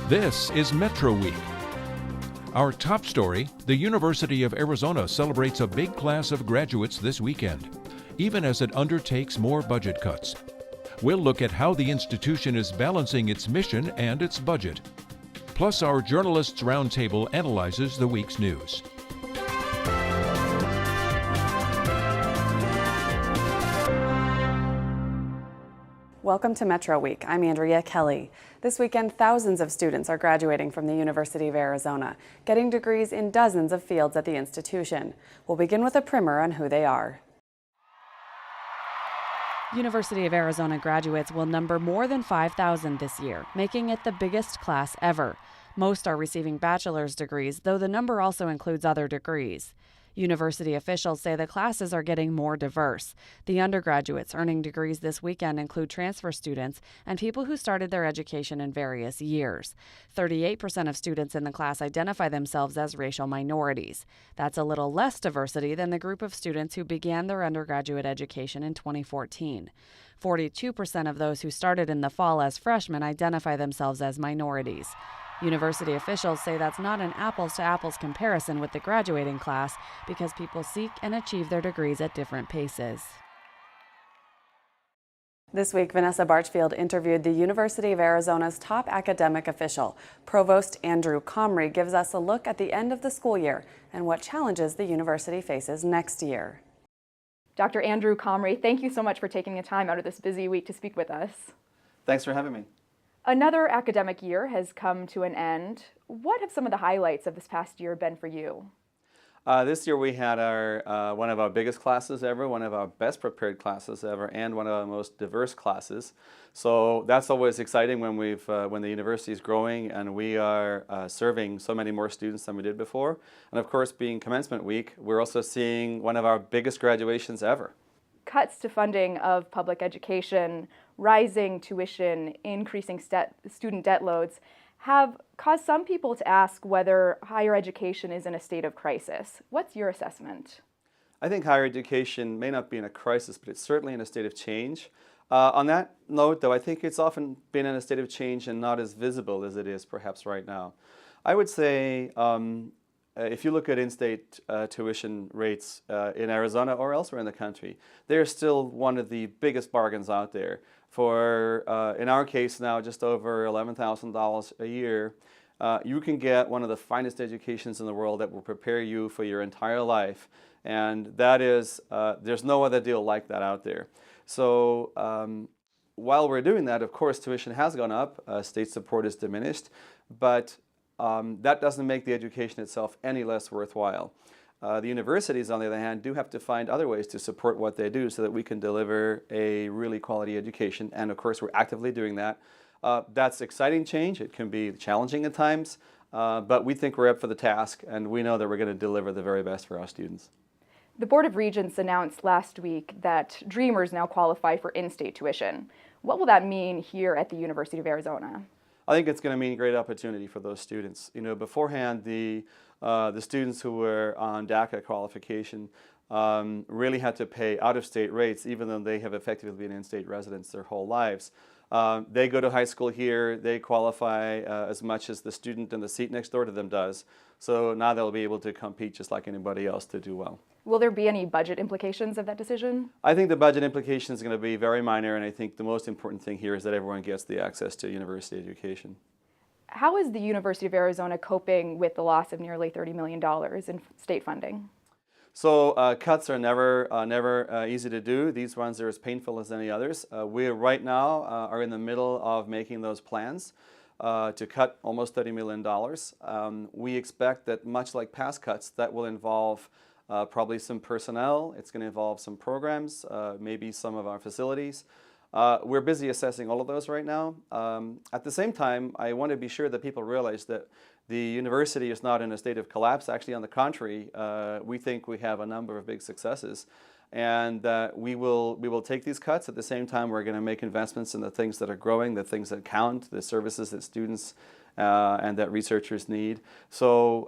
This is Metro Week. Our top story, the University of Arizona celebrates a big class of graduates this weekend, even as it undertakes more budget cuts. We'll look at how the institution is balancing its mission and its budget. Plus, our Journalists Roundtable analyzes the week's news. Welcome to Metro Week. I'm Andrea Kelly. This weekend, thousands of students are graduating from the University of Arizona, getting degrees in dozens of fields at the institution. We'll begin with a primer on who they are. University of Arizona graduates will number more than 5,000 this year, making it the biggest class ever. Most are receiving bachelor's degrees, though the number also includes other degrees. University officials say the classes are getting more diverse. The undergraduates earning degrees this weekend include transfer students and people who started their education in various years. 38% of students in the class identify themselves as racial minorities. That's a little less diversity than the group of students who began their undergraduate education in 2014. 42% of those who started in the fall as freshmen identify themselves as minorities. University officials say that's not an apples-to-apples comparison with the graduating class because people seek and achieve their degrees at different paces. This week, Vanessa Barchfield interviewed the University of Arizona's top academic official. Provost Andrew Comrie gives us a look at the end of the school year and what challenges the university faces next year. Dr. Andrew Comrie, thank you so much for taking the time out of this busy week to speak with us. Thanks for having me. Another academic year has come to an end. What have some of the highlights of this past year been for you? This year we had one of our biggest classes ever, one of our best prepared classes ever, and one of our most diverse classes. So that's always exciting when when the university is growing and we are serving so many more students than we did before. And of course, being commencement week, we're also seeing one of our biggest graduations ever. Cuts to funding of public education, rising tuition, increasing student debt loads have caused some people to ask whether higher education is in a state of crisis. What's your assessment? I think higher education may not be in a crisis, but it's certainly in a state of change. On that note, though, I think it's often been in a state of change and not as visible as it is perhaps right now. I would say if you look at in-state tuition rates in Arizona or elsewhere in the country, they're still one of the biggest bargains out there. For, in our case now, just over $11,000 a year, you can get one of the finest educations in the world that will prepare you for your entire life. And that is, there's no other deal like that out there. So while we're doing that, of course, tuition has gone up, state support is diminished, but that doesn't make the education itself any less worthwhile. The universities, on the other hand, do have to find other ways to support what they do so that we can deliver a really quality education. And of course, we're actively doing that. That's exciting change. It can be challenging at times, but we think we're up for the task and we know that we're going to deliver the very best for our students. The Board of Regents announced last week that Dreamers now qualify for in-state tuition. What will that mean here at the University of Arizona? I think it's going to mean a great opportunity for those students. You know, beforehand, the students who were on DACA qualification really had to pay out-of-state rates, even though they have effectively been in-state residents their whole lives. They go to high school here, they qualify as much as the student in the seat next door to them does. So now they'll be able to compete just like anybody else to do well. Will there be any budget implications of that decision? I think the budget implication is going to be very minor, and I think the most important thing here is that everyone gets the access to university education. How is the University of Arizona coping with the loss of nearly $30 million in state funding? So cuts are never easy to do. These ones are as painful as any others. We right now are in the middle of making those plans to cut almost $30 million. We expect that much like past cuts, that will involve probably some personnel. It's going to involve some programs, maybe some of our facilities. We're busy assessing all of those right now. At the same time, I want to be sure that people realize that the university is not in a state of collapse. Actually, on the contrary, we think we have a number of big successes. And we will take these cuts. At the same time, we're going to make investments in the things that are growing, the things that count, the services that students and that researchers need. So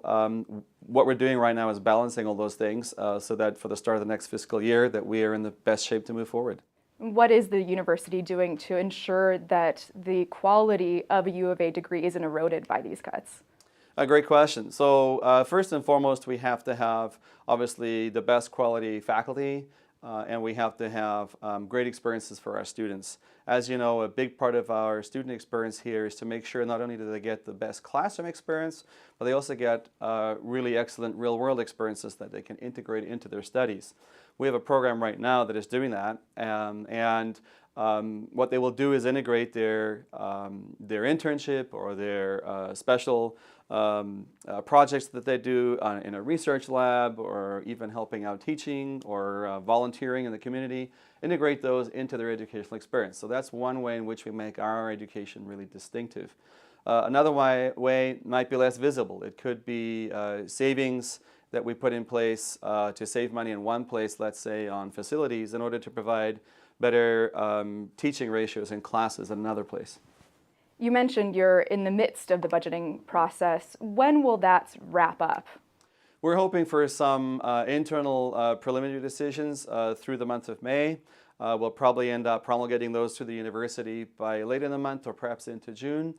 what we're doing right now is balancing all those things so that for the start of the next fiscal year that we are in the best shape to move forward. What is the university doing to ensure that the quality of a U of A degree isn't eroded by these cuts? A great question. So first and foremost, we have to have obviously the best quality faculty, and we have to have great experiences for our students. As you know, a big part of our student experience here is to make sure not only do they get the best classroom experience, but they also get really excellent real-world experiences that they can integrate into their studies. We have a program right now that is doing that, and what they will do is integrate their internship or their special projects that they do in a research lab, or even helping out teaching or volunteering in the community, integrate those into their educational experience. So that's one way in which we make our education really distinctive. Another way might be less visible. It could be savings that we put in place to save money in one place, let's say on facilities, in order to provide better teaching ratios in classes in another place. You mentioned you're in the midst of the budgeting process. When will that wrap up? We're hoping for some internal preliminary decisions through the month of May. We'll probably end up promulgating those to the university by late in the month or perhaps into June.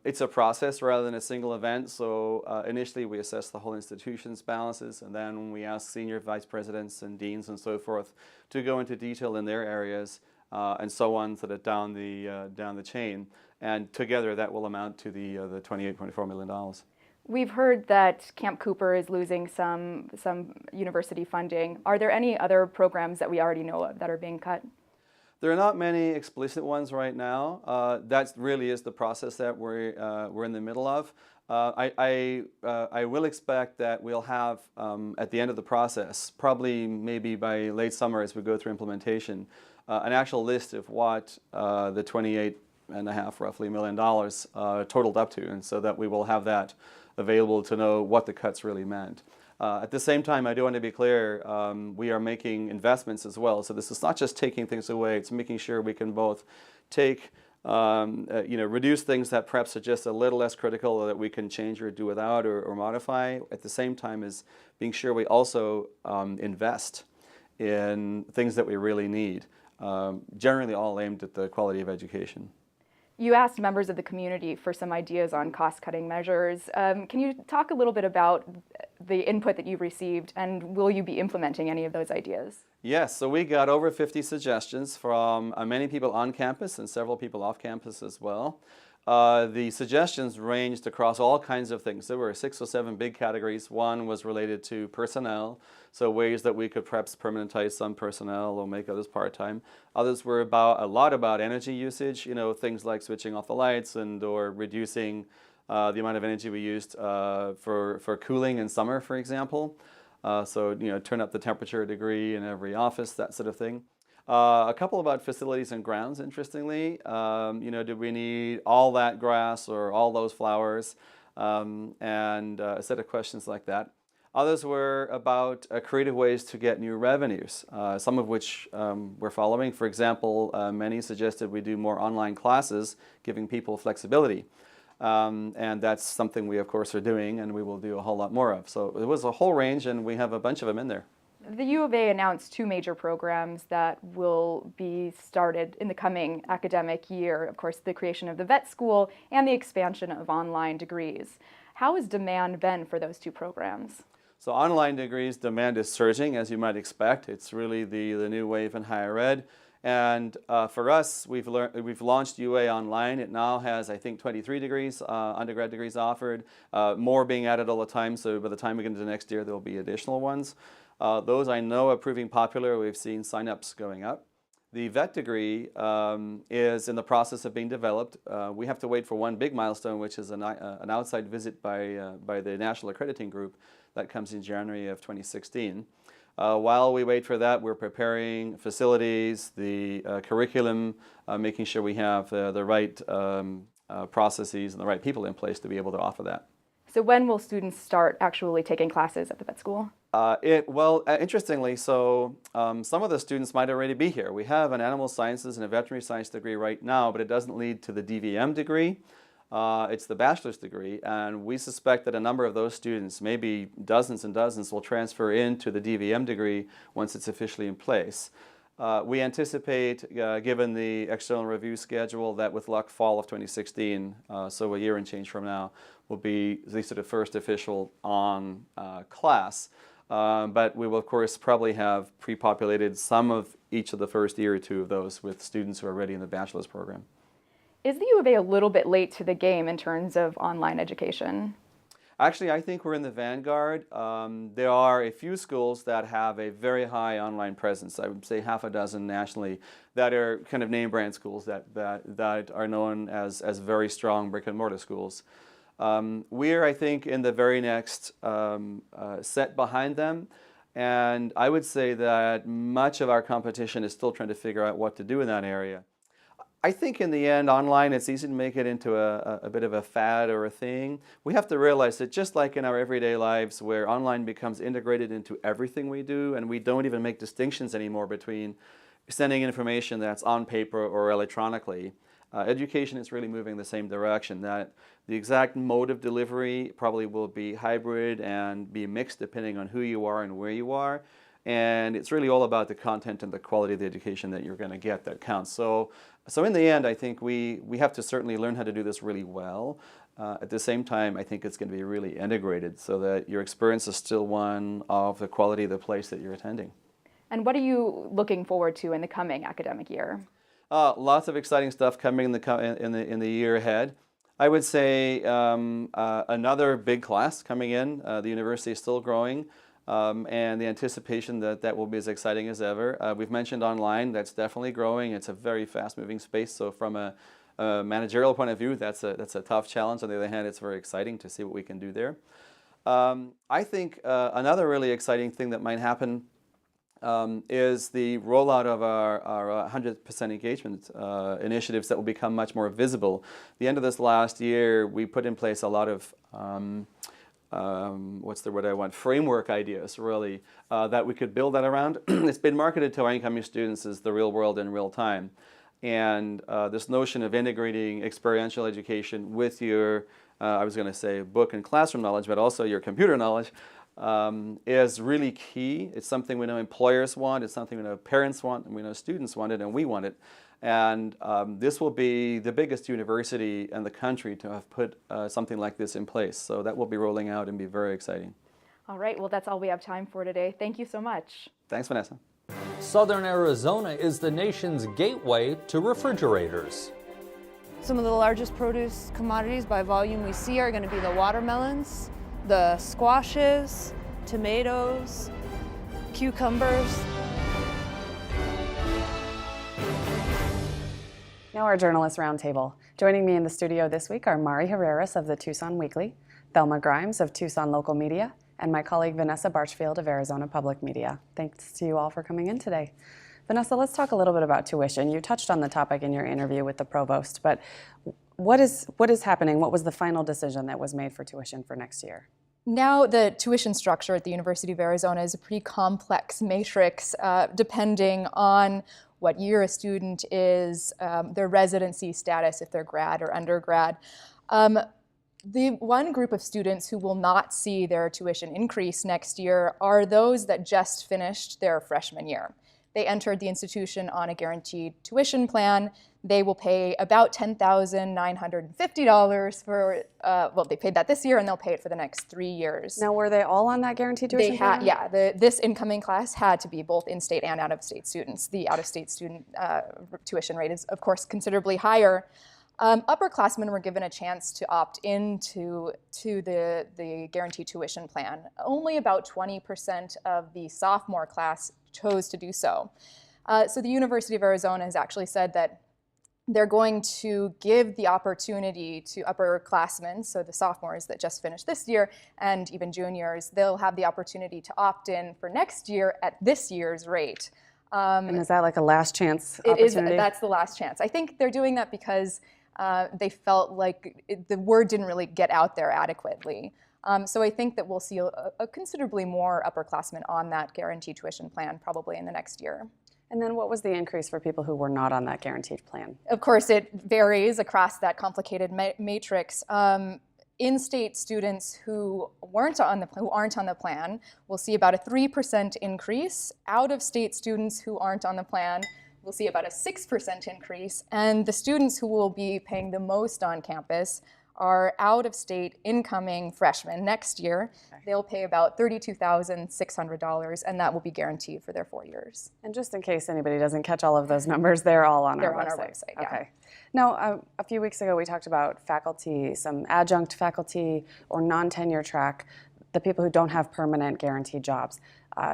It's a process rather than a single event, so initially we assess the whole institution's balances, and then we ask senior vice presidents and deans and so forth to go into detail in their areas, and so on, sort of down the chain. And together that will amount to the $28.4 million. We've heard that Camp Cooper is losing some university funding. Are there any other programs that we already know of that are being cut? There are not many explicit ones right now. That really is the process that we're in the middle of. I will expect that we'll have, at the end of the process, probably maybe by late summer as we go through implementation, an actual list of what the $28.5 roughly million totaled up to, and so that we will have that available to know what the cuts really meant. At the same time, I do want to be clear, we are making investments as well. So this is not just taking things away, it's making sure we can both take, reduce things that perhaps are just a little less critical, or that we can change or do without or modify, at the same time as being sure we also invest in things that we really need, generally all aimed at the quality of education. You asked members of the community for some ideas on cost-cutting measures. Can you talk a little bit about the input that you've received, and will you be implementing any of those ideas? Yes, so we got over 50 suggestions from many people on campus and several people off campus as well. The suggestions ranged across all kinds of things. There were 6 or 7 big categories. One was related to personnel, so ways that we could perhaps permanentize some personnel or make others part-time. Others were a lot about energy usage, things like switching off the lights or reducing the amount of energy we used for cooling in summer, for example. So turn up the temperature a degree in every office, that sort of thing. A couple about facilities and grounds, interestingly. Do we need all that grass or all those flowers? And a set of questions like that. Others were about creative ways to get new revenues, some of which we're following. For example, many suggested we do more online classes, giving people flexibility. And that's something we, of course, are doing, and we will do a whole lot more of. So it was a whole range, and we have a bunch of them in there. The U of A announced 2 major programs that will be started in the coming academic year. Of course, the creation of the vet school and the expansion of online degrees. How has demand been for those 2 programs? So online degrees, demand is surging, as you might expect. It's really the new wave in higher ed. And for us, we've launched UA Online. It now has, I think, 23 degrees, undergrad degrees offered, more being added all the time. So by the time we get into next year, there will be additional ones. Those I know are proving popular. We've seen signups going up. The vet degree is in the process of being developed. We have to wait for one big milestone, which is an outside visit by the National Accrediting Group that comes in January of 2016. While we wait for that, we're preparing facilities, the curriculum, making sure we have the right processes and the right people in place to be able to offer that. So when will students start actually taking classes at the vet school? Interestingly, so some of the students might already be here. We have an animal sciences and a veterinary science degree right now, but it doesn't lead to the DVM degree. It's the bachelor's degree, and we suspect that a number of those students, maybe dozens and dozens, will transfer into the DVM degree once it's officially in place. We anticipate, given the external review schedule, that with luck, fall of 2016, so a year and change from now, will be the sort of first official on class. But we will, of course, probably have pre-populated some of each of the first year or two of those with students who are already in the bachelor's program. Is the U of A a little bit late to the game in terms of online education? Actually, I think we're in the vanguard. There are a few schools that have a very high online presence. I would say half a dozen nationally that are kind of name brand schools that are known as very strong brick and mortar schools. We're, I think, in the very next set behind them. And I would say that much of our competition is still trying to figure out what to do in that area. I think in the end, online, it's easy to make it into a bit of a fad or a thing. We have to realize that just like in our everyday lives, where online becomes integrated into everything we do, and we don't even make distinctions anymore between sending information that's on paper or electronically, education is really moving the same direction, that the exact mode of delivery probably will be hybrid and be mixed depending on who you are and where you are. And it's really all about the content and the quality of the education that you're going to get that counts. So in the end, I think we have to certainly learn how to do this really well. At the same time, I think it's going to be really integrated so that your experience is still one of the quality of the place that you're attending. And what are you looking forward to in the coming academic year? Lots of exciting stuff coming in the year ahead. I would say another big class coming in. The university is still growing. And the anticipation that will be as exciting as ever. We've mentioned online, that's definitely growing. It's a very fast-moving space, so from a managerial point of view, that's a tough challenge. On the other hand, it's very exciting to see what we can do there. I think another really exciting thing that might happen is the rollout of our 100% engagement initiatives that will become much more visible. The end of this last year, we put in place a lot of what's the word I want? Framework ideas, really, that we could build that around. It's been marketed to our incoming students as the real world in real time. And this notion of integrating experiential education with your, I was going to say book and classroom knowledge, but also your computer knowledge, is really key. It's something we know employers want, it's something we know parents want, and we know students want it, and we want it. And this will be the biggest university in the country to have put something like this in place. So that will be rolling out and be very exciting. All right, well, that's all we have time for today. Thank you so much. Thanks, Vanessa. Southern Arizona is the nation's gateway to refrigerators. Some of the largest produce commodities by volume we see are going to be the watermelons, the squashes, tomatoes, cucumbers. Now our Journalist Roundtable. Joining me in the studio this week are Mari Herreras of the Tucson Weekly, Thelma Grimes of Tucson Local Media, and my colleague Vanessa Barchfield of Arizona Public Media. Thanks to you all for coming in today. Vanessa, let's talk a little bit about tuition. You touched on the topic in your interview with the provost, but what is happening? What was the final decision that was made for tuition for next year? Now the tuition structure at the University of Arizona is a pretty complex matrix depending on what year a student is, their residency status, if they're grad or undergrad. The one group of students who will not see their tuition increase next year are those that just finished their freshman year. They entered the institution on a guaranteed tuition plan. They will pay about $10,950 for, well, they paid that this year and they'll pay it for the next 3 years. Now, were they all on that guaranteed tuition plan? Yeah, this incoming class had to be both in-state and out-of-state students. The out-of-state student tuition rate is, of course, considerably higher. Upperclassmen were given a chance to opt into the guaranteed tuition plan. Only about 20% of the sophomore class chose to do so. So the University of Arizona has actually said that they're going to give the opportunity to upperclassmen, so the sophomores that just finished this year, and even juniors, they'll have the opportunity to opt in for next year at this year's rate. And is that like a last chance opportunity? That's the last chance. I think they're doing that because they felt like the word didn't really get out there adequately. So I think that we'll see a considerably more upperclassmen on that guaranteed tuition plan probably in the next year. And then what was the increase for people who were not on that guaranteed plan? Of course, it varies across that complicated matrix. in-state students who aren't on the plan will see about a 3% increase. Out-of-state students who aren't on the plan will see about a 6% increase. And the students who will be paying the most on campus are out-of-state incoming freshmen. Next year, they'll pay about $32,600, and that will be guaranteed for their 4 years. And just in case anybody doesn't catch all of those numbers, they're all on our website. They're on our website, yeah. Okay. Now, a few weeks ago, we talked about faculty, some adjunct faculty or non-tenure track, the people who don't have permanent guaranteed jobs,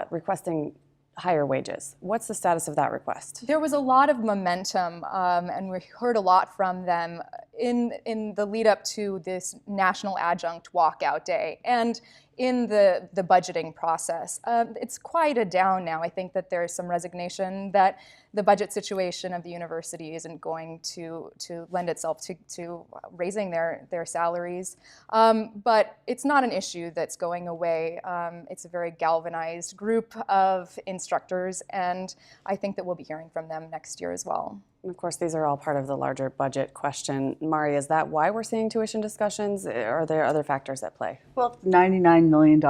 requesting higher wages. What's the status of that request? There was a lot of momentum, and we heard a lot from them in the lead up to this National Adjunct Walkout Day and in the budgeting process. It's quieted down now. I think that there is some resignation that the budget situation of the university isn't going to lend itself to raising their salaries. But it's not an issue that's going away. It's a very galvanized group of instructors, and I think that we'll be hearing from them next year as well. And of course, these are all part of the larger budget question. Mari, is that why we're seeing tuition discussions? Or are there other factors at play? Well, $99 million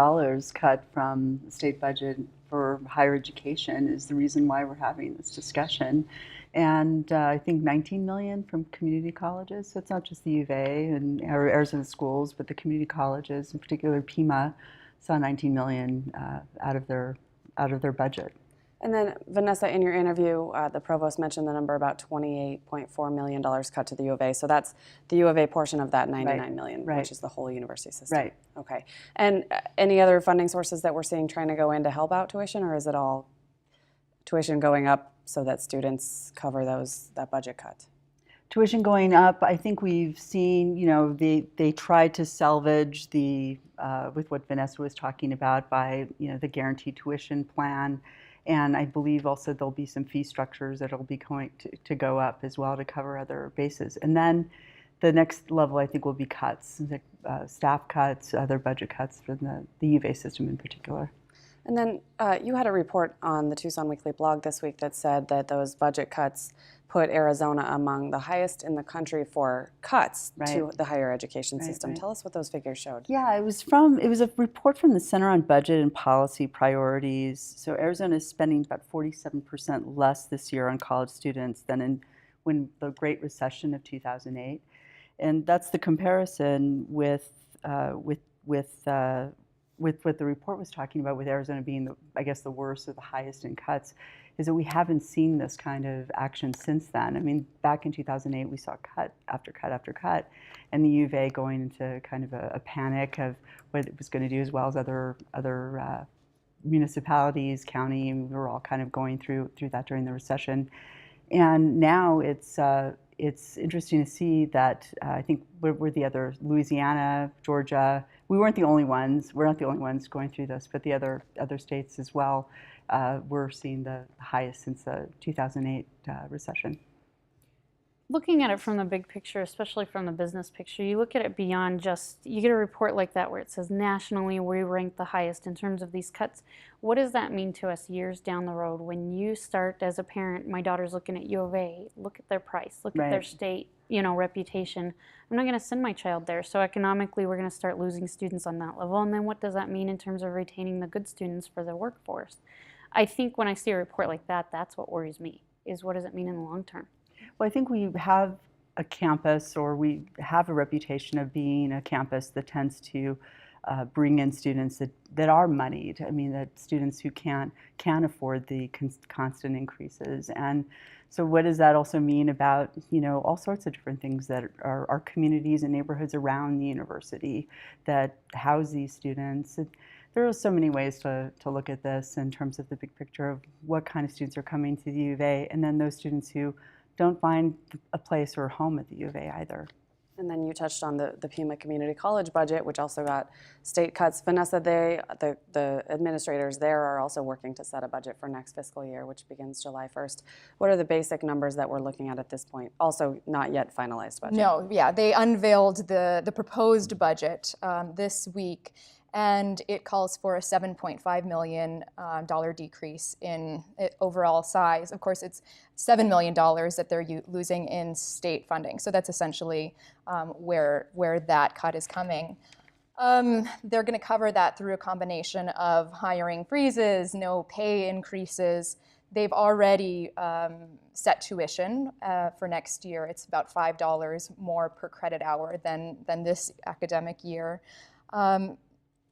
cut from the state budget for higher education is the reason why we're having this discussion. And I think 19 million from community colleges. So it's not just the U of A and Arizona schools, but the community colleges, in particular Pima, saw 19 million out of their budget. And then, Vanessa, in your interview, the provost mentioned the number about $28.4 million cut to the U of A. So that's the U of A portion of that $99 million, which is the whole university system. Right. Okay. And any other funding sources that we're seeing trying to go in to help out tuition, or is it all tuition going up so that students cover that budget cut? Tuition going up, I think we've seen, they tried to salvage with what Vanessa was talking about by, the guaranteed tuition plan. And I believe also there'll be some fee structures that will be going to go up as well to cover other bases. And then the next level, I think, will be cuts, staff cuts, other budget cuts for the U of A system in particular. And then you had a report on the Tucson Weekly blog this week that said that those budget cuts put Arizona among the highest in the country for cuts to the higher education system. Tell us what those figures showed. Yeah, it was a report from the Center on Budget and Policy Priorities. So Arizona is spending about 47% less this year on college students than when the Great Recession of 2008. And that's the comparison with what the report was talking about, with Arizona being, the worst or the highest in cuts, is that we haven't seen this kind of action since then. I mean, back in 2008, we saw cut after cut after cut, and the U of A going into kind of a panic of what it was going to do, as well as other municipalities, county, and we were all kind of going through that during the recession. And now it's interesting to see that I think we're the other, Louisiana, Georgia, we weren't the only ones. We're not the only ones going through this, but the other states as well, we're seeing the highest since the 2008 recession. Looking at it from the big picture, especially from the business picture, you look at it beyond just, you get a report like that where it says nationally we rank the highest in terms of these cuts. What does that mean to us years down the road when you start as a parent, my daughter's looking at U of A, look at their price, look at their state, reputation. I'm not going to send my child there. So economically we're going to start losing students on that level. And then what does that mean in terms of retaining the good students for the workforce? I think when I see a report like that, that's what worries me, is what does it mean in the long term? Well, I think we have a campus, or we have a reputation of being a campus that tends to bring in students that are moneyed. I mean, that students who can't afford the constant increases. And so what does that also mean about, all sorts of different things that are communities and neighborhoods around the university that house these students? There are so many ways to look at this in terms of the big picture of what kind of students are coming to the U of A, and then those students who don't find a place or a home at the U of A either. And then you touched on the Pima Community College budget, which also got state cuts. Vanessa, the administrators there are also working to set a budget for next fiscal year, which begins July 1st. What are the basic numbers that we're looking at this point? Also not yet finalized budget. No, yeah, they unveiled the proposed budget this week. and it calls for a $7.5 million decrease in overall size. Of course, it's $7 million that they're losing in state funding. So that's essentially where that cut is coming. They're going to cover that through a combination of hiring freezes, no pay increases. They've already set tuition for next year. It's about $5 more per credit hour than this academic year.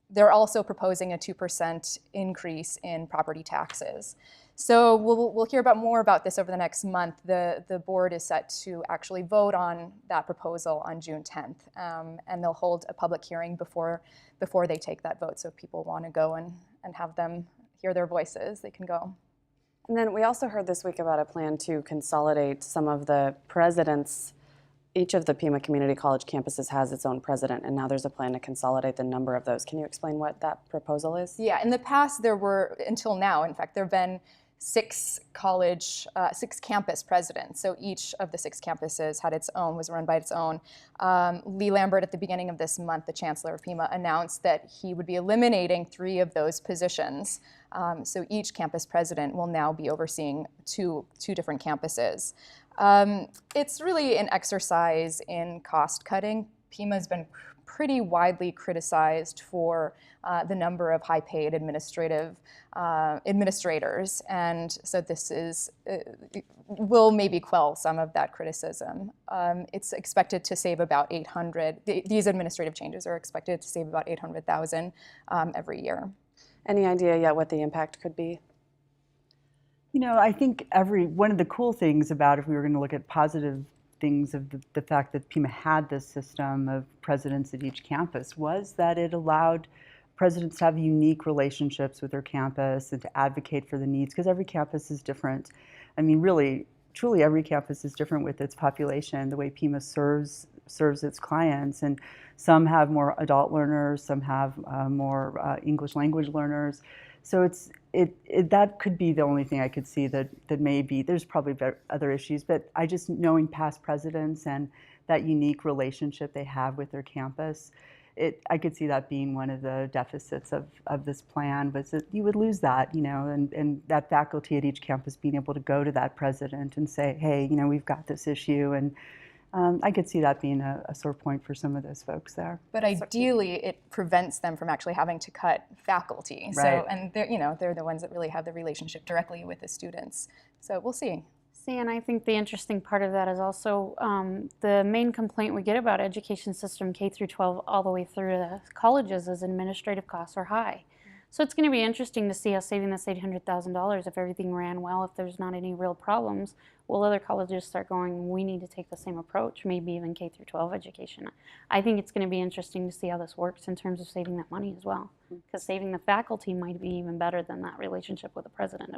They're also proposing a 2% increase in property taxes. So we'll hear more about this over the next month. The board is set to actually vote on that proposal on June 10th, and they'll hold a public hearing before they take that vote. So if people want to go and have them hear their voices, they can go. And then we also heard this week about a plan to consolidate some of the presidents. Each of the Pima Community College campuses has its own president, and now there's a plan to consolidate the number of those. Can you explain what that proposal is? Yeah, in the past there were, until now, in fact, there have been six campus presidents. So each of the 6 campuses was run by its own. Lee Lambert, at the beginning of this month, the chancellor of Pima, announced that he would be eliminating 3 of those positions. So each campus president will now be overseeing two different campuses. It's really an exercise in cost cutting. Pima has been pretty widely criticized for the number of high-paid administrators, and so this will maybe quell some of that criticism. It's expected to save about these administrative changes are expected to save about $800,000 every year. Any idea yet what the impact could be? You know, I think one of the cool things about, if we were going to look at positive things of the fact that Pima had this system of presidents at each campus, was that it allowed presidents to have unique relationships with their campus and to advocate for the needs, because every campus is different. I mean, really, truly every campus is different with its population, the way Pima serves its clients. And some have more adult learners, some have more English language learners. So that could be the only thing I could see that maybe, there's probably other issues, but I just, knowing past presidents and that unique relationship they have with their campus, I could see that being one of the deficits of this plan, was that you would lose that, and that faculty at each campus being able to go to that president and say, hey, we've got this issue, and I could see that being a sore point for some of those folks there. But ideally, it prevents them from actually having to cut faculty. Right. So, and they're the ones that really have the relationship directly with the students. So we'll see. See, and I think the interesting part of that is also the main complaint we get about education system K through 12 all the way through to colleges is administrative costs are high. So it's going to be interesting to see how saving this $800,000, if everything ran well, if there's not any real problems, will other colleges start going, we need to take the same approach, maybe even K through 12 education. I think it's going to be interesting to see how this works in terms of saving that money as well, because saving the faculty might be even better than that relationship with the president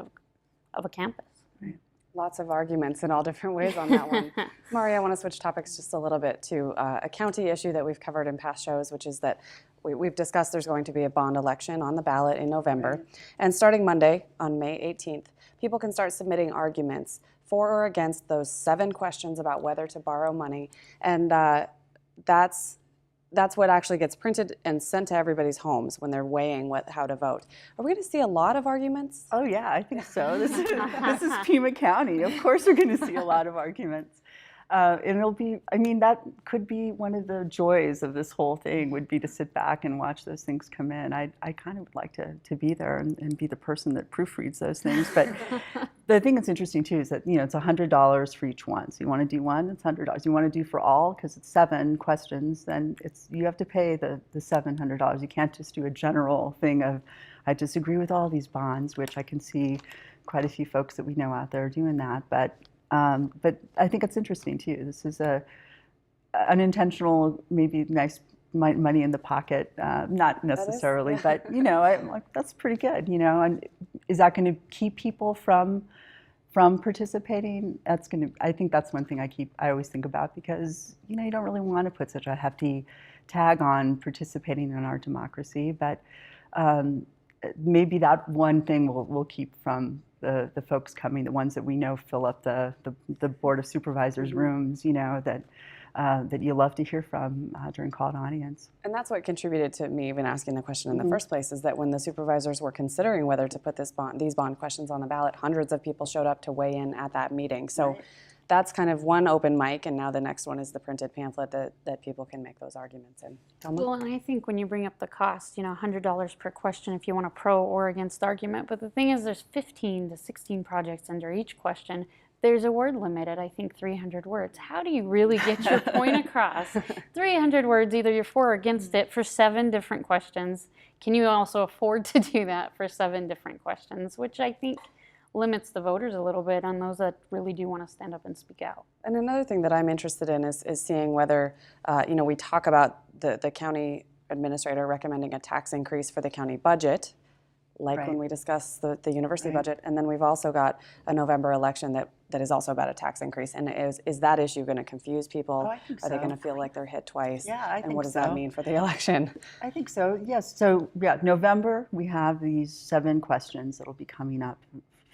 of a campus. Right. Lots of arguments in all different ways on that one. Mari, I want to switch topics just a little bit to a county issue that we've covered in past shows, which is that we've discussed there's going to be a bond election on the ballot in November. Right. And starting Monday, on May 18th, people can start submitting arguments for or against those 7 questions about whether to borrow money. And that's what actually gets printed and sent to everybody's homes when they're weighing how to vote. Are we going to see a lot of arguments? Oh yeah, I think so. This is Pima County. Of course we're going to see a lot of arguments. And it'll be, that could be one of the joys of this whole thing, would be to sit back and watch those things come in. I kind of would like to be there and be the person that proofreads those things. But the thing that's interesting too is that, it's $100 for each one. So you want to do one, it's $100. You want to do for all, because it's 7 questions, then you have to pay the $700. You can't just do a general thing of, I disagree with all these bonds, which I can see quite a few folks that we know out there doing that. But I think it's interesting too. This is an unintentional, maybe nice money in the pocket, not necessarily, but I'm like, that's pretty good, and is that going to keep people from participating? I think that's one thing I always think about, because you don't really want to put such a hefty tag on participating in our democracy, but maybe that one thing will keep from the folks coming, the ones that we know fill up the Board of Supervisors rooms, that that you love to hear from during call to audience. And that's what contributed to me even asking the question in the first place, is that when the supervisors were considering whether to put these bond questions on the ballot, hundreds of people showed up to weigh in at that meeting. So that's kind of one open mic, and now the next one is the printed pamphlet that people can make those arguments in. Thelma? Well, and I think when you bring up the cost, $100 per question if you want a pro or against argument, but the thing is there's 15 to 16 projects under each question. There's a word limit at, I think, 300 words. How do you really get your point across? 300 words, either you're for or against it, for 7 different questions. Can you also afford to do that for 7 different questions, which I think limits the voters a little bit on those that really do want to stand up and speak out. And another thing that I'm interested in is seeing whether, we talk about the county administrator recommending a tax increase for the county budget, like when we discuss the university budget, and then we've also got a November election that is also about a tax increase. And is that issue going to confuse people? Oh, I think Are they so. going to feel like they're hit twice? Yeah, I and think what does so. that mean for the election? I think so, yes. So, yeah, November, we have these 7 questions that'll be coming up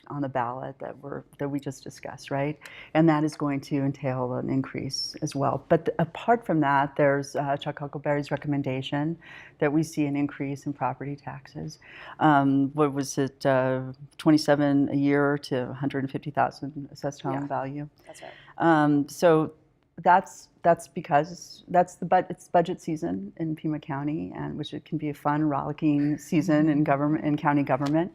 on the ballot that we just discussed, right? And that is going to entail an increase as well. But apart from that, there's Chuck Huckleberry's recommendation that we see an increase in property taxes. What was it, 27 a year to 150,000 assessed home value? That's right. So that's because it's budget season in Pima County, and which it can be a fun, rollicking season in county government.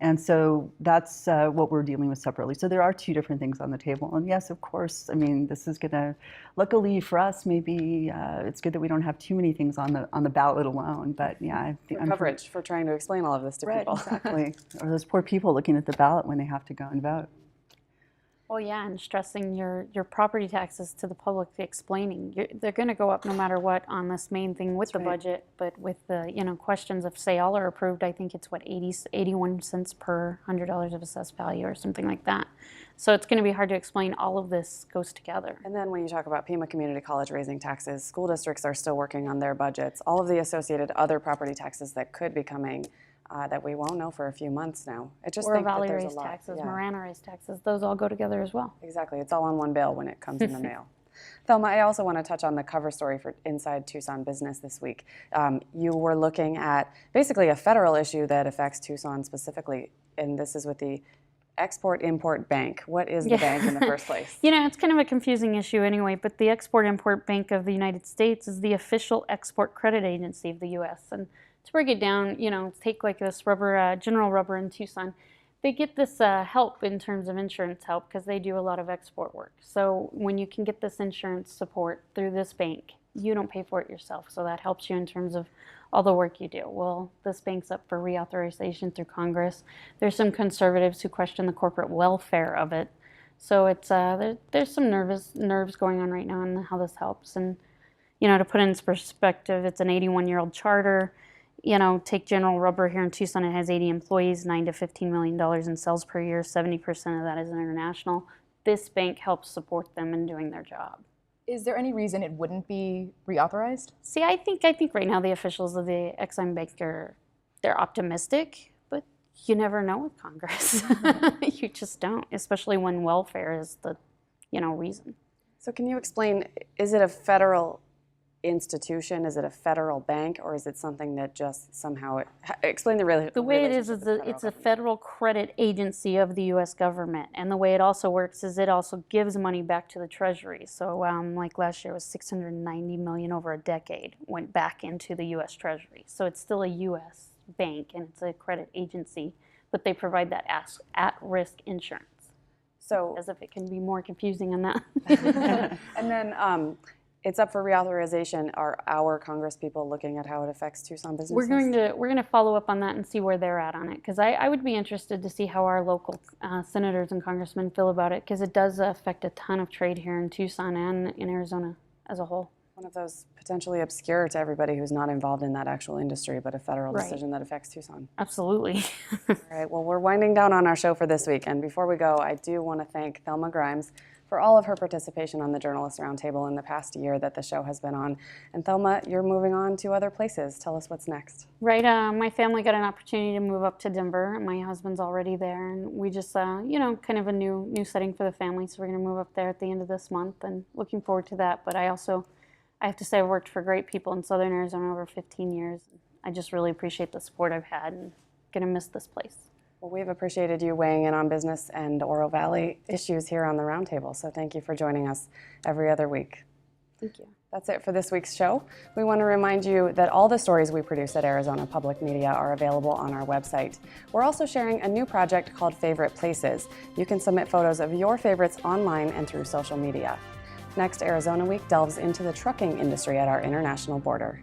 And so that's what we're dealing with separately. So there are 2 different things on the table. And yes, of course, I mean, this is going to, luckily for us, maybe it's good that we don't have too many things on the ballot alone. But yeah, I think Coverage for trying to explain all of this to people. Exactly. Or those poor people looking at the ballot when they have to go and vote. Well, yeah, and stressing your property taxes to the public, explaining they're going to go up no matter what on this main thing with the budget, but with the questions of, say, all are approved, I think it's 81 cents per $100 of assessed value or something like that. So it's going to be hard to explain. All of this goes together. And then when you talk about Pima Community College raising taxes, school districts are still working on their budgets. All of the associated other property taxes that could be coming that we won't know for a few months now. I just think that Valley there's a raised lot. taxes, Marana raised taxes, those all go together as well. Exactly. It's all on one bill when it comes in the mail. Thelma, I also want to touch on the cover story for Inside Tucson Business this week. You were looking at basically a federal issue that affects Tucson specifically, and this is with the Export-Import Bank. What is the bank in the first place? It's kind of a confusing issue anyway, but the Export-Import Bank of the United States is the official export credit agency of the U.S. And to break it down, take like this General Rubber in Tucson. They get this help in terms of insurance help because they do a lot of export work. So when you can get this insurance support through this bank, you don't pay for it yourself. So that helps you in terms of all the work you do. Well, this bank's up for reauthorization through Congress. There's some conservatives who question the corporate welfare of it. So it's there's some nerves going on right now on how this helps. And to put it in perspective, it's an 81-year-old charter. Take General Rubber here in Tucson. It has 80 employees, $9 to $15 million in sales per year. 70% of that is international. This bank helps support them in doing their job. Is there any reason it wouldn't be reauthorized? See, I think right now the officials of the Exim Bank they're optimistic, but you never know with Congress. You just don't, especially when welfare is the reason. So can you explain, is it a federal institution? Is it a federal bank, or is it something that just somehow explain the relationship? The way it is it's a federal credit agency of the U.S. government, and the way it also works is it also gives money back to the Treasury. So like last year was $690 million over a decade went back into the U.S. Treasury. So it's still a U.S. bank and it's a credit agency, but they provide that at-risk insurance. So as if it can be more confusing than that. And then it's up for reauthorization. Are our Congress people looking at how it affects Tucson businesses? We're going to follow up on that and see where they're at on it, because I would be interested to see how our local senators and congressmen feel about it, because it does affect a ton of trade here in Tucson and in Arizona as a whole. One of those potentially obscure to everybody who's not involved in that actual industry, but a federal decision that affects Tucson. Absolutely. All right, well, we're winding down on our show for this week, and before we go, I do want to thank Thelma Grimes for all of her participation on the Journalist Roundtable in the past year that the show has been on. And Thelma, you're moving on to other places. Tell us what's next. Right, my family got an opportunity to move up to Denver. My husband's already there, and we just, you know, kind of a new setting for the family, so we're going to move up there at the end of this month, and looking forward to that. But I have to say I've worked for great people in Southern Arizona over 15 years. I just really appreciate the support I've had, and going to miss this place. Well, we've appreciated you weighing in on business and Oro Valley issues here on the Roundtable, so thank you for joining us every other week. Thank you. That's it for this week's show. We want to remind you that all the stories we produce at Arizona Public Media are available on our website. We're also sharing a new project called Favorite Places. You can submit photos of your favorites online and through social media. Next, Arizona Week delves into the trucking industry at our international border.